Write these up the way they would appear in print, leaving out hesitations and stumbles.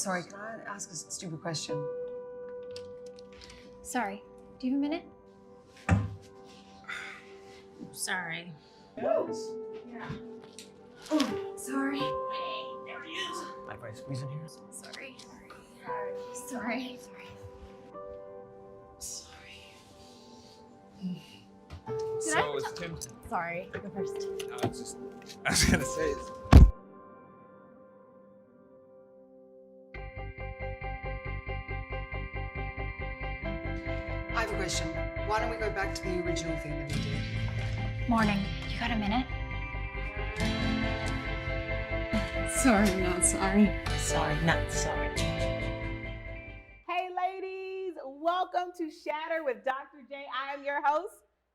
Sorry, can I ask a stupid question? Sorry, do you have a minute? Sorry. Yes. Yeah. Oh, sorry. Hey, there he is. Mind if I squeeze in here? Sorry. Sorry. So it's Tim. Sorry, you go first. I was gonna say it's I have a question. Why don't we go back to the original thing that we did? Morning. You got a minute? Sorry, not sorry. Sorry, not sorry. Hey ladies, welcome to Shatter with Dr. J. I am your host,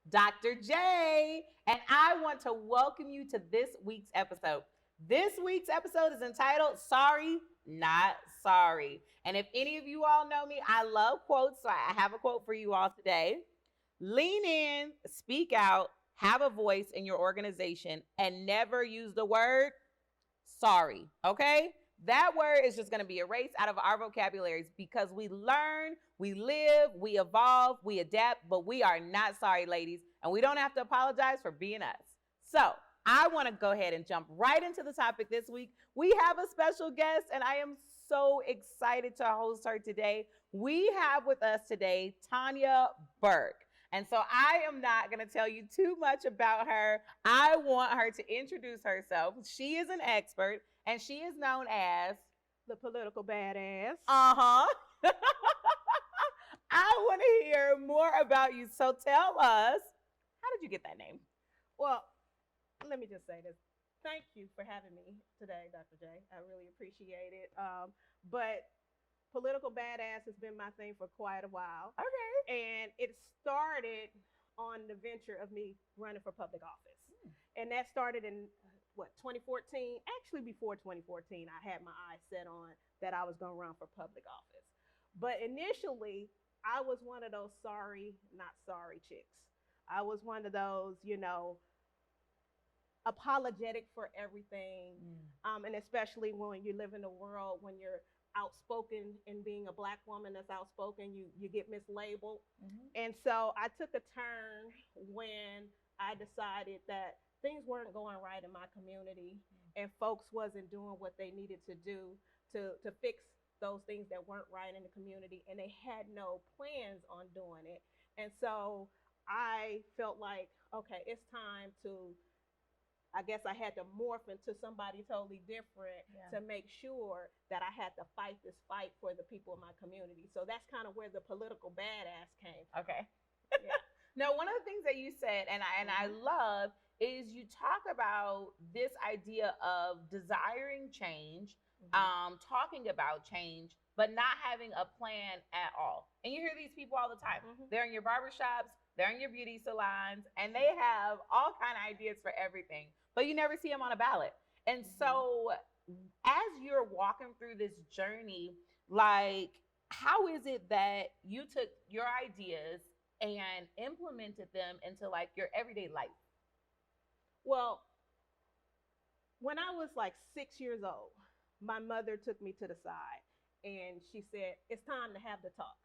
Dr. J, and I want to welcome you to this week's episode. This week's episode is entitled Sorry, Not Sorry. And if any of you all know me, I love quotes, so I have a quote for you all today. Lean in, speak out, have a voice in your organization, and never use the word sorry, okay? That word is just going to be erased out of our vocabularies because we learn, we live, we evolve, we adapt, but we are not sorry, ladies, and we don't have to apologize for being us. So I want to go ahead and jump right into the topic this week. We have a special guest, and I am so excited to host her today. We have with us today Tonya Burke. And so I am not going to tell you too much about her. I want her to introduce herself. She is an expert, and she is known as the political badass. I want to hear more about you. So tell us, how did you get that name? Well, let me just say this. Thank you for having me today, Dr. J. I really appreciate it. But political badass has been my thing for quite a while. Okay. And it started on the venture of me running for public office. And that started in 2014? Actually, before 2014, I had my eyes set on that I was going to run for public office. But initially, I was one of those sorry, not sorry chicks. I was one of those, apologetic for everything. And especially when you live in a world when you're outspoken and being a Black woman that's outspoken, you get mislabeled. And so I took a turn when I decided that things weren't going right in my community and folks wasn't doing what they needed to do to fix those things that weren't right in the community, and they had no plans on doing it. And so I felt like, okay, it's time to, I guess I had to morph into somebody totally different to make sure that I had to fight this fight for the people in my community. So that's kind of where the political badass came. Okay. Yeah. Now, one of the things that you said, and I love, is you talk about this idea of desiring change, talking about change, but not having a plan at all. And you hear these people all the time. They're in your barbershops, they're in your beauty salons, and they have all kind of ideas for everything, but you never see them on a ballot. And so as you're walking through this journey, like, how is it that you took your ideas and implemented them into like your everyday life? Well, when I was like 6 years old, my mother took me to the side and she said, it's time to have the talk.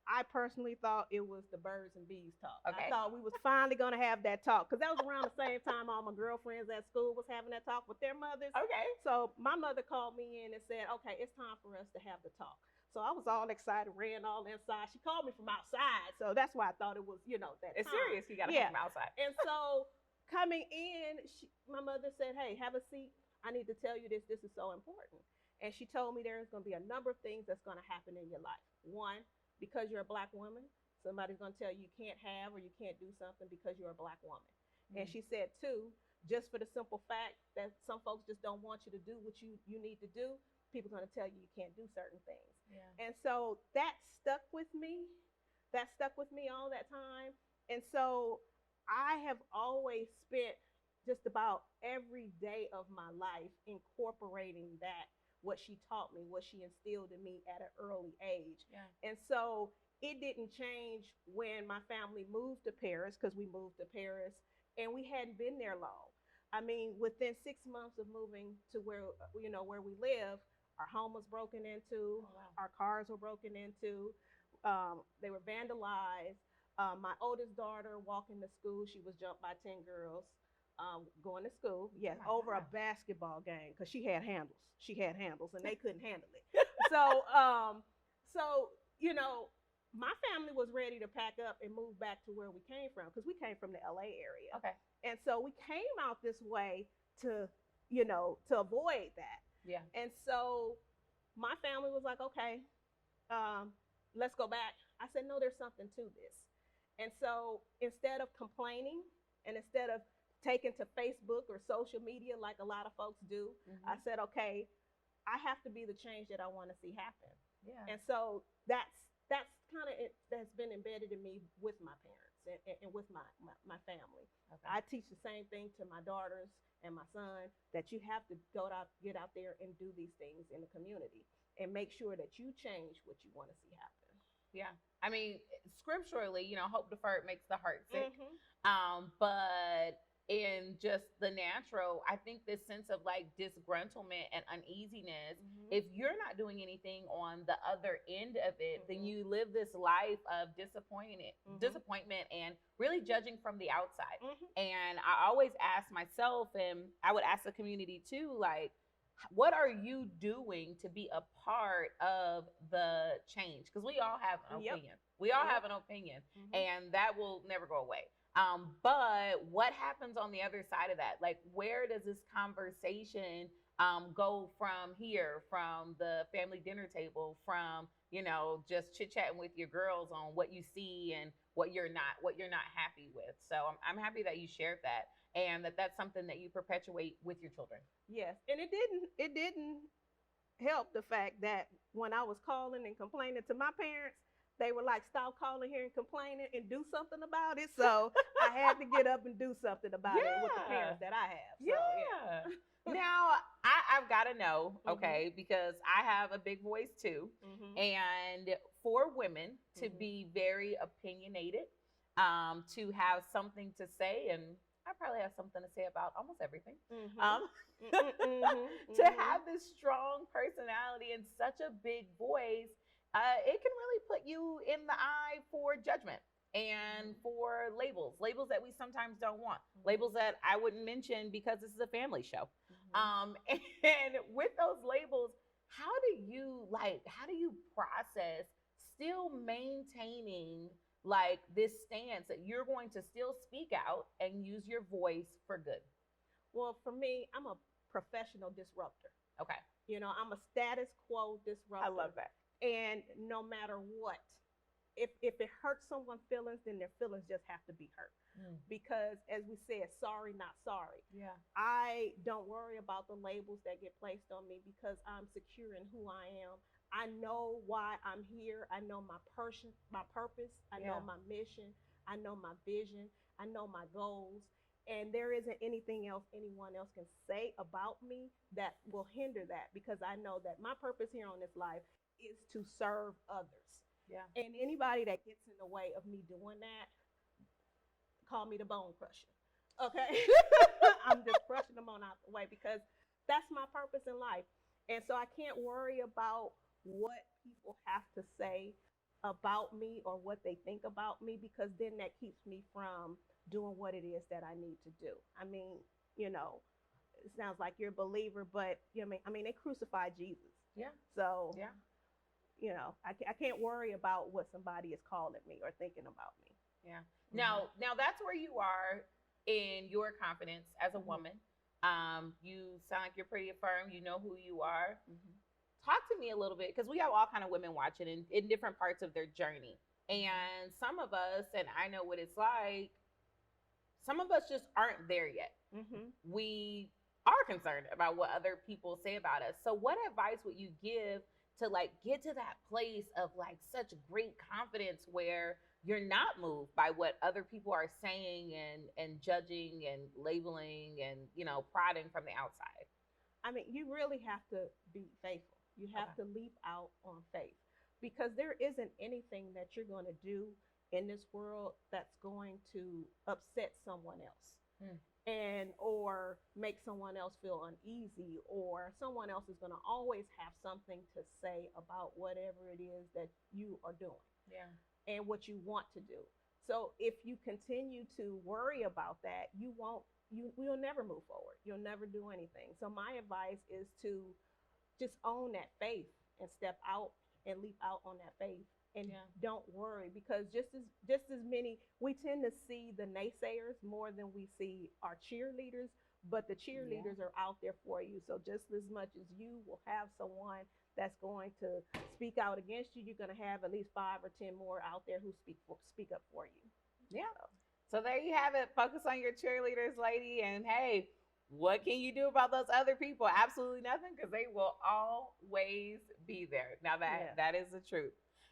I personally thought it was the birds and bees talk. Okay. I thought we was finally going to have that talk because that was around the same time all my girlfriends at school was having that talk with their mothers. Okay. So my mother called me in and said, okay, it's time for us to have the talk. So I was all excited, ran all inside. She called me from outside. So that's why I thought it was, that It's time. serious. You got to come from outside. And so coming in, my mother said, hey, have a seat. I need to tell you this. This is so important. And she told me there's going to be a number of things that's going to happen in your life. One, because you're a Black woman, somebody's going to tell you can't have or you can't do something because you're a Black woman. And she said, two, just for the simple fact that some folks just don't want you to do what you need to do, people are going to tell you you can't do certain things. And so that stuck with me. That stuck with me all that time. And so I have always spent just about every day of my life incorporating that, what she taught me, what she instilled in me at an early age. And so it didn't change when my family moved to Paris, because we moved to Paris and we hadn't been there long. I mean, within 6 months of moving to where we live, Our home was broken into. Oh, wow. Our cars were broken into. They were vandalized. My oldest daughter walking to school, she was jumped by 10 girls going to school. Yes, Oh my over a gosh. basketball game because she had handles. She had handles and they couldn't handle it. So, my family was ready to pack up and move back to where we came from because we came from the LA area. Okay. And so we came out this way to avoid that. Yeah. And so my family was like, okay, let's go back. I said, no, there's something to this. And so instead of complaining and instead of taking to Facebook or social media like a lot of folks do, I said, okay, I have to be the change that I want to see happen. Yeah. And so that's kind of it that's been embedded in me with my parents and with my family. Okay. I teach the same thing to my daughters and my son, that you have to get out there and do these things in the community and make sure that you change what you want to see happen. Yeah. I mean, scripturally, hope deferred makes the heart sick. Mm-hmm. But in just the natural, I think this sense of like disgruntlement and uneasiness, if you're not doing anything on the other end of it, then you live this life of disappointment and really judging from the outside. And I always ask myself, and I would ask the community too, like, what are you doing to be a part of the change? Because we all have an opinion. We all have an opinion, and that will never go away. But what happens on the other side of that? Like, where does this conversation go from here, from the family dinner table, from, just chit-chatting with your girls on what you see and what you're not happy with? So I'm happy that you shared that, and that's something that you perpetuate with your children. Yes, and it didn't help the fact that when I was calling and complaining to my parents, they were like, stop calling here and complaining and do something about it. So I had to get up and do something about it with the parents that I have. So, yeah. Now, I've got to know, okay, because I have a big voice too. And for women to be very opinionated, to have something to say, and I probably have something to say about almost everything. To have this strong personality and such a big voice, it can really put you in the eye for judgment and for labels that we sometimes don't want, labels that I wouldn't mention because this is a family show. And with those labels, how do you process still maintaining like this stance that you're going to still speak out and use your voice for good? Well, for me, I'm a professional disruptor. Okay. I'm a status quo disruptor. I love that. And no matter what, if it hurts someone's feelings, then their feelings just have to be hurt. Because as we said, sorry, not sorry. Yeah. I don't worry about the labels that get placed on me because I'm secure in who I am. I know why I'm here. I know my purpose. I know my mission. I know my vision. I know my goals. And there isn't anything else anyone else can say about me that will hinder that, because I know that my purpose here on this life is to serve others. Yeah. And anybody that gets in the way of me doing that, call me the bone crusher. Okay? I'm just crushing them on out the way because that's my purpose in life. And so I can't worry about what people have to say about me or what they think about me, because then that keeps me from doing what it is that I need to do. I mean, it sounds like you're a believer, but I mean, they crucified Jesus. Yeah. So, yeah. I can't worry about what somebody is calling me or thinking about me. Yeah. Now that's where you are in your confidence as a woman. You sound like you're pretty affirmed. You know who you are. Talk to me a little bit, because we have all kind of women watching in different parts of their journey. And some of us, and I know what it's like, some of us just aren't there yet. We are concerned about what other people say about us. So what advice would you give to like get to that place of like such great confidence where you're not moved by what other people are saying and judging and labeling and, prodding from the outside? I mean, you really have to be faithful. You have to leap out on faith, because there isn't anything that you're going to do in this world that's going to upset someone else. And and or make someone else feel uneasy, or someone else is going to always have something to say about whatever it is that you are doing and what you want to do. So if you continue to worry about that, you'll never move forward. You'll never do anything. So my advice is to just own that faith and step out and leap out on that faith, and don't worry, because just as many, we tend to see the naysayers more than we see our cheerleaders, but the cheerleaders are out there for you. So just as much as you will have someone that's going to speak out against you, you're going to have at least 5 or 10 more out there who speak up for you. Yeah. So there you have it. Focus on your cheerleaders, lady. And hey, what can you do about those other people? Absolutely nothing, because they will always be there. Now that is the truth.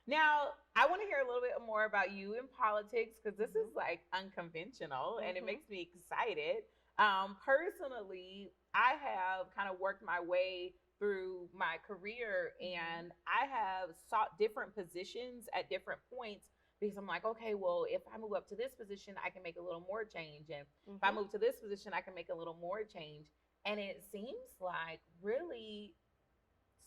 Now, I want to hear a little bit more about you in politics, because this is like unconventional and it makes me excited. Personally, I have kind of worked my way through my career, and I have sought different positions at different points, because I'm like, okay, well, if I move up to this position, I can make a little more change. And if I move to this position, I can make a little more change. And it seems like really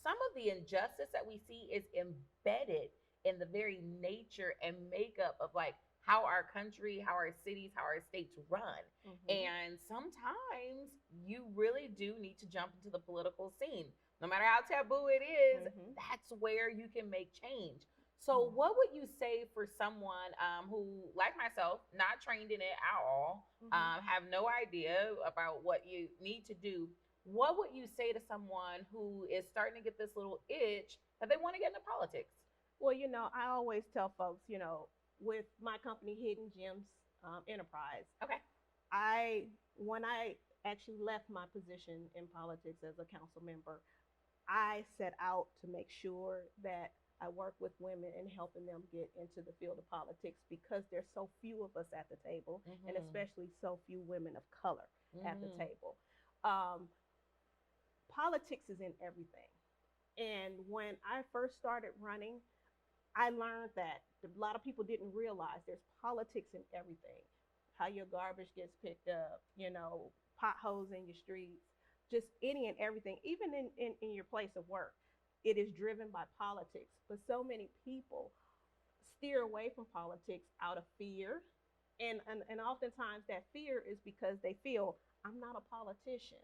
some of the injustice that we see is embedded in the very nature and makeup of like how our country, how our cities, how our states run. And sometimes you really do need to jump into the political scene. No matter how taboo it is, that's where you can make change. So what would you say for someone who, like myself, not trained in it at all, have no idea about what you need to do? What would you say to someone who is starting to get this little itch that they want to get into politics? Well, I always tell folks, with my company, Hidden Gems Enterprise, when I actually left my position in politics as a council member, I set out to make sure that I work with women and helping them get into the field of politics, because there's so few of us at the table, and especially so few women of color at the table. Politics is in everything. And when I first started running, I learned that a lot of people didn't realize there's politics in everything. How your garbage gets picked up, potholes in your streets, just any and everything, even in your place of work. It is driven by politics. But so many people steer away from politics out of fear. And oftentimes that fear is because they feel, I'm not a politician.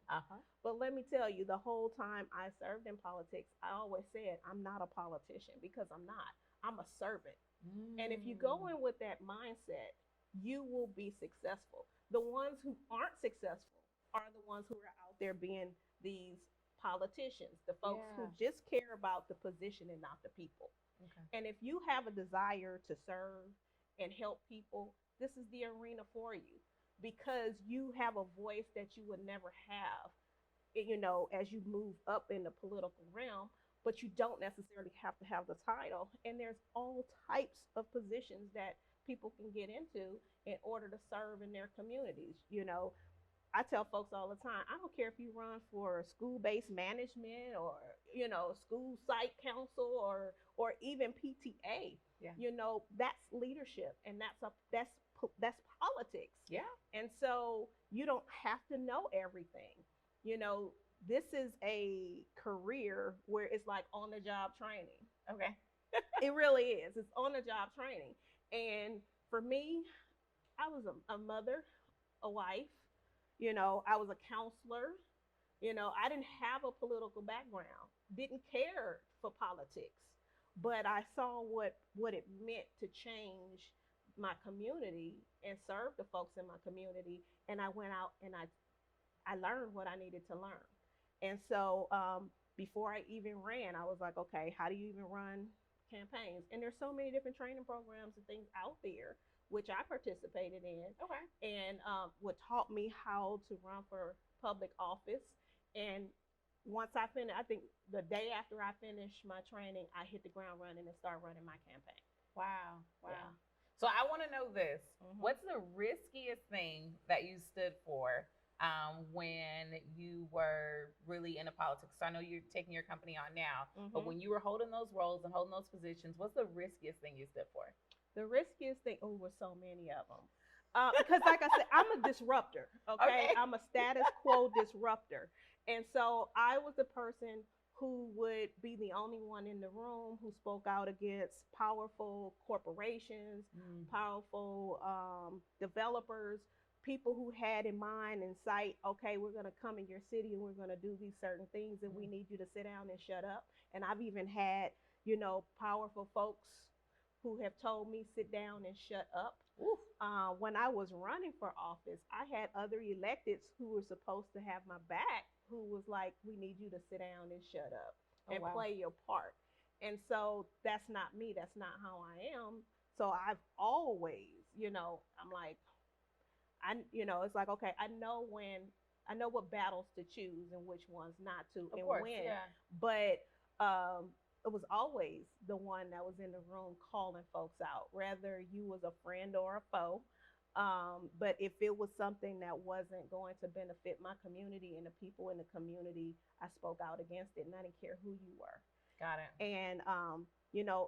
But let me tell you, the whole time I served in politics, I always said, I'm not a politician, because I'm not. I'm a servant. And if you go in with that mindset, you will be successful. The ones who aren't successful are the ones who are out there being these politicians, the folks who just care about the position and not the people. And if you have a desire to serve and help people, this is the arena for you, because you have a voice that you would never have, as you move up in the political realm. But you don't necessarily have to have the title. And there's all types of positions that people can get into in order to serve in their communities. I tell folks all the time, I don't care if you run for school-based management or, school site council or even PTA. That's leadership, and that's politics. And so you don't have to know everything. This is a career where it's like on-the-job training. It really is. It's on-the-job training. And for me, I was a mother, a wife. I was a counselor. I didn't have a political background, didn't care for politics, but I saw what it meant to change my community and serve the folks in my community. And I went out and I learned what I needed to learn. And so before I even ran, I was like, okay, how do you even run campaigns? And there's so many different training programs and things out there, which I participated in. And what taught me how to run for public office. And once I finished, I think the day after I finished my training, I hit the ground running and started running my campaign. Wow. So I want to know this. What's the riskiest thing that you stood for when you were really into politics? So I know you're taking your company on now, but when you were holding those roles and holding those positions, what's the riskiest thing you stood for? The riskiest thing, was so many of them. Because like I said, I'm a disruptor. Okay? Okay. I'm a status quo disruptor. And so I was the person who would be the only one in the room who spoke out against powerful corporations, powerful developers, people who had in mind and sight, okay, we're going to come in your city and we're going to do these certain things and we need you to sit down and shut up. And I've even had, powerful folks who have told me sit down and shut up. When I was running for office, I had other electeds who were supposed to have my back who was like, we need you to sit down and shut up and play your part. And so that's not me. That's not how I am. So I've always, I'm like, it's like, okay, I know what battles to choose and which ones not to and when. Yeah. But it was always the one that was in the room calling folks out, whether you was a friend or a foe. But if it was something that wasn't going to benefit my community and the people in the community, I spoke out against it, and I didn't care who you were. Got it. And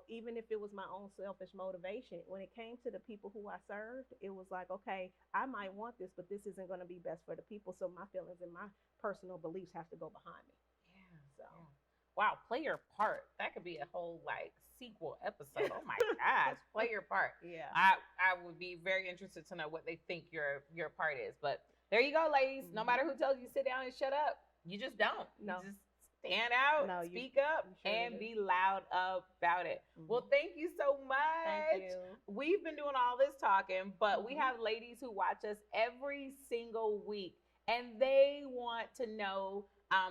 even if it was my own selfish motivation, when it came to the people who I served, it was like, okay, I might want this, but this isn't going to be best for the people. So my feelings and my personal beliefs have to go behind me. Yeah. So. Yeah. Wow, play your part. That could be a whole sequel episode. Oh my gosh, play your part. Yeah. I would be very interested to know what they think your part is. But there you go, ladies. No matter who tells you to sit down and shut up, you just don't. No. You just stand out, speak up, and be loud about it. Well, thank you so much. Thank you. We've been doing all this talking, but we have ladies who watch us every single week, and they want to know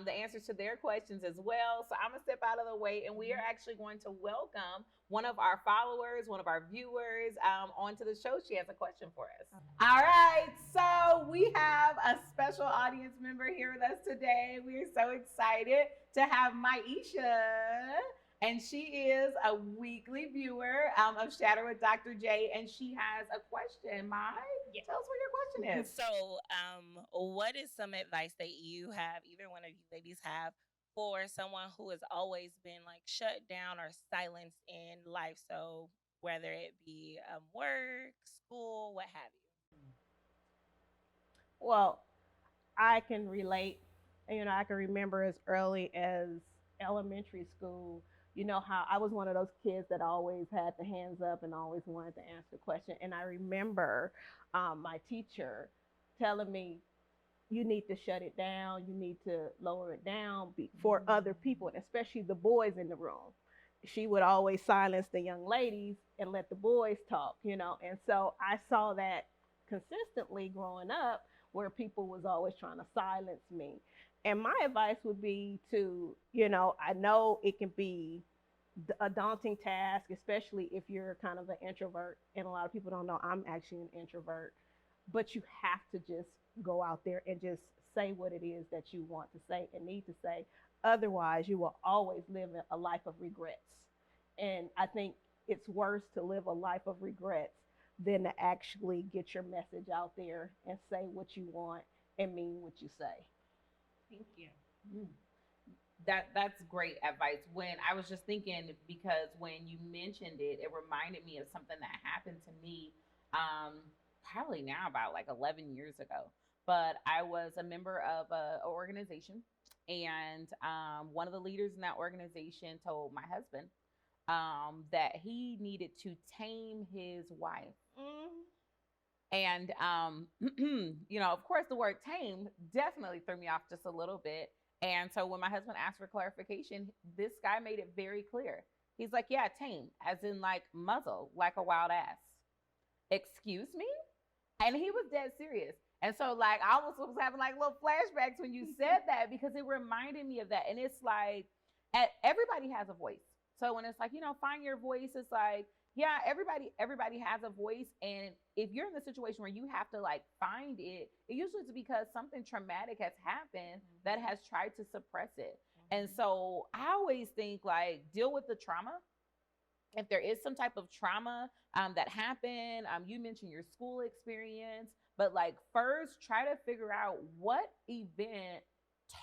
the answers to their questions as well. So I'm gonna step out of the way, and we are actually going to welcome one of our followers, one of our viewers, onto the show. She has a question for us. All right, so we have a special audience member here with us today. We are so excited to have Maisha, and she is a weekly viewer of Shatter with Dr. J, and she has a question. Tell us what your question is. So, what is some advice that you have, either one of you ladies have, for someone who has always been shut down or silenced in life? So, whether it be work, school, what have you. Well, I can relate. I can remember as early as elementary school, how I was one of those kids that always had the hands up and always wanted to answer the question. And I remember my teacher telling me, you need to shut it down. You need to lower it down for other people, and especially the boys in the room. She would always silence the young ladies and let the boys talk, And so I saw that consistently growing up, where people was always trying to silence me. And my advice would be to, I know it can be a daunting task, especially if you're kind of an introvert. And a lot of people don't know I'm actually an introvert. But you have to just go out there and just say what it is that you want to say and need to say. Otherwise, you will always live a life of regrets. And I think it's worse to live a life of regrets than to actually get your message out there and say what you want and mean what you say. Thank you. That's great advice. When I was just thinking, because when you mentioned it, it reminded me of something that happened to me probably now about 11 years ago. But I was a member of an organization, and one of the leaders in that organization told my husband that he needed to tame his wife. And, of course, the word tame definitely threw me off just a little bit. And so when my husband asked for clarification, this guy made it very clear. He's like, yeah, tame, as in muzzle, like a wild ass. Excuse me? And he was dead serious. And so I almost was having little flashbacks when you said that, because it reminded me of that. And it's everybody has a voice. So when it's find your voice, it's yeah, everybody has a voice. And if you're in the situation where you have to find it, it usually is because something traumatic has happened that has tried to suppress it. And so I always think deal with the trauma. If there is some type of trauma that happened, you mentioned your school experience, but first try to figure out what event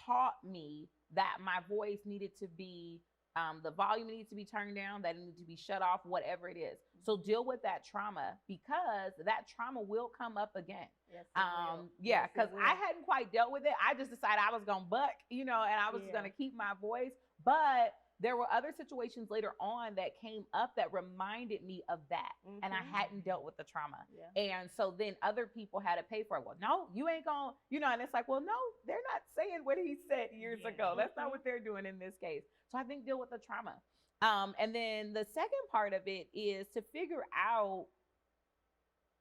taught me that my voice needed to be the volume needs to be turned down, that it needs to be shut off, whatever it is. So deal with that trauma, because that trauma will come up again. Yes, it will. Yeah, Yes, it because will. I hadn't quite dealt with it. I just decided I was gonna buck, and I was Yeah. gonna keep my voice. But there were other situations later on that came up that reminded me of that. And I Mhm. hadn't dealt with the trauma. Yeah. And so then other people had to pay for it. Well, no, you ain't gonna, and it's like, well, no, they're not saying what he said years ago. That's not what they're doing in this case. So I think deal with the trauma. And then the second part of it is to figure out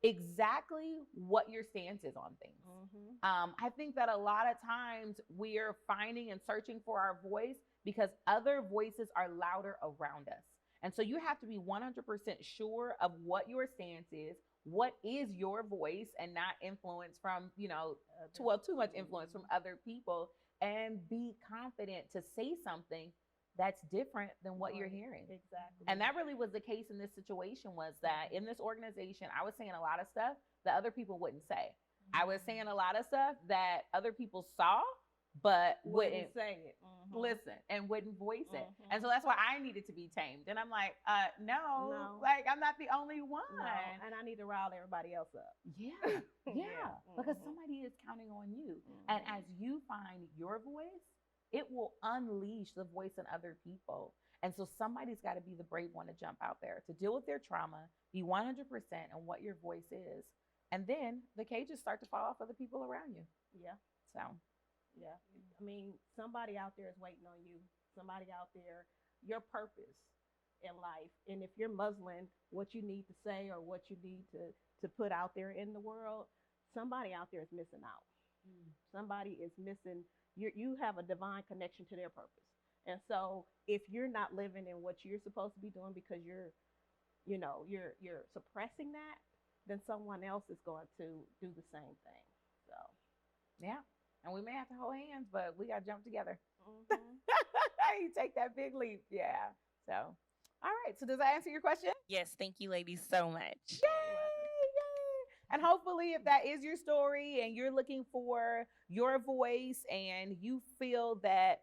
exactly what your stance is on things. Mhm. I think that a lot of times we're finding and searching for our voice because other voices are louder around us. And so you have to be 100% sure of what your stance is, what is your voice, and not influence from, too much influence from other people, and be confident to say something that's different than what you're hearing. Exactly. And that really was the case in this situation, was that in this organization, I was saying a lot of stuff that other people wouldn't say. I was saying a lot of stuff that other people saw, but wouldn't say it. Mhm. listen and wouldn't voice it. Mhm. And so that's why I needed to be tamed. And I'm like, no, No. like I'm not the only one. No, and I need to rile everybody else up. Yeah, yeah, because Mhm. somebody is counting on you. And as you find your voice, it will unleash the voice in other people. And so somebody's got to be the brave one to jump out there, to deal with their trauma, be 100% on what your voice is. And then the cages start to fall off of the people around you. Yeah. So, Yeah. I mean, somebody out there is waiting on you. Somebody out there, your purpose in life. And if you're muzzling what you need to say or what you need to put out there in the world, somebody out there is missing out. Somebody is missing. You have a divine connection to their purpose. And so if you're not living in what you're supposed to be doing because you're suppressing that, then someone else is going to do the same thing. So, yeah. And we may have to hold hands, but we got to jump together. mhm. You take that big leap. Yeah. So, all right. So does that answer your question? Yes, thank you, ladies, so much. Yay! And hopefully, if that is your story and you're looking for your voice and you feel that,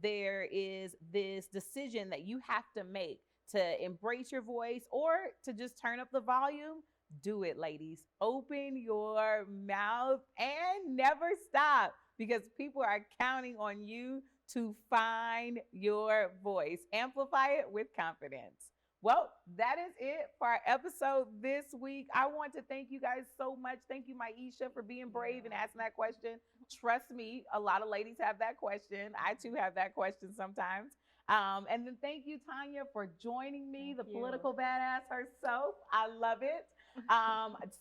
there is this decision that you have to make to embrace your voice or to just turn up the volume, do it, ladies. Open your mouth and never stop, because people are counting on you to find your voice. Amplify it with confidence. Well, that is it for our episode this week. I want to thank you guys so much. Thank you, Maisha, for being brave and asking that question. Trust me, a lot of ladies have that question. I too have that question sometimes. And then thank you, Tonya, for joining me, Thank the you. political badass herself. I love it.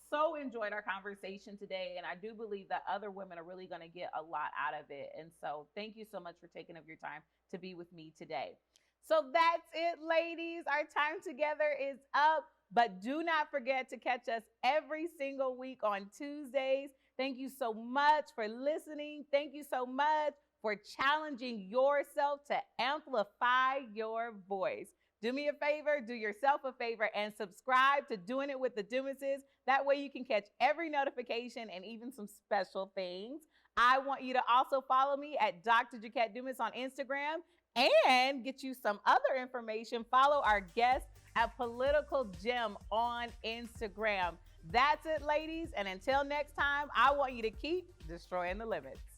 So enjoyed our conversation today, and I do believe that other women are really going to get a lot out of it. And so thank you so much for taking up your time to be with me today. So that's it, ladies. Our time together is up, but do not forget to catch us every single week on Tuesdays. Thank you so much for listening. Thank you so much for challenging yourself to amplify your voice. Do me a favor, do yourself a favor, and subscribe to Doing It with the Dumases. That way you can catch every notification and even some special things. I want you to also follow me at Dr. Jaquette Dumas on Instagram and get you some other information. Follow our guest at Political Gem on Instagram. That's it, ladies. And until next time, I want you to keep destroying the limits.